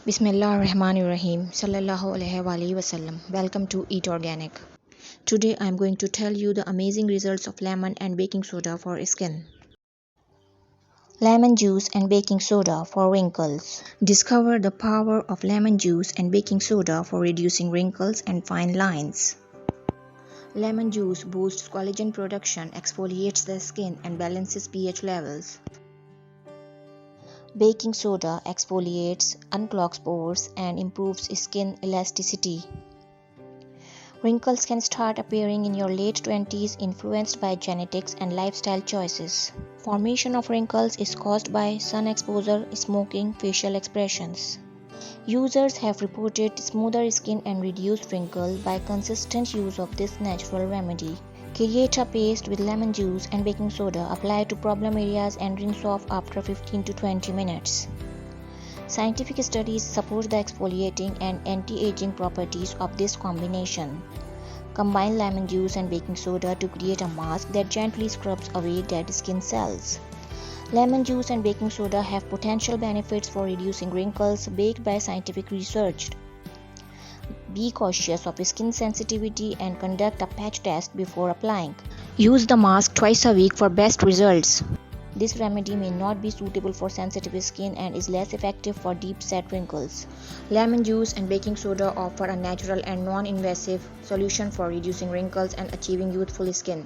Bismillahirrahmanirrahim. Sallallahu alaihi wasallam. Welcome to Eat Organic. Today I am going to tell you the amazing results of lemon and baking soda for skin. Lemon juice and baking soda for wrinkles. Discover the power of lemon juice and baking soda for reducing wrinkles and fine lines. Lemon juice boosts collagen production, exfoliates the skin, and balances pH levels. Baking soda exfoliates, unclogs pores, and improves skin elasticity. Wrinkles can start appearing in your late 20s, influenced by genetics and lifestyle choices. Formation of wrinkles is caused by sun exposure, smoking, facial expressions. Users have reported smoother skin and reduced wrinkles by consistent use of this natural remedy. Create a paste with lemon juice and baking soda. Apply to problem areas and rinse off after 15 to 20 minutes. Scientific studies support the exfoliating and anti-aging properties of this combination. Combine lemon juice and baking soda to create a mask that gently scrubs away dead skin cells. Lemon juice and baking soda have potential benefits for reducing wrinkles backed by scientific research. Be cautious of skin sensitivity and conduct a patch test before applying. Use the mask twice a week for best results. This remedy may not be suitable for sensitive skin and is less effective for deep-set wrinkles. Lemon juice and baking soda offer a natural and non-invasive solution for reducing wrinkles and achieving youthful skin.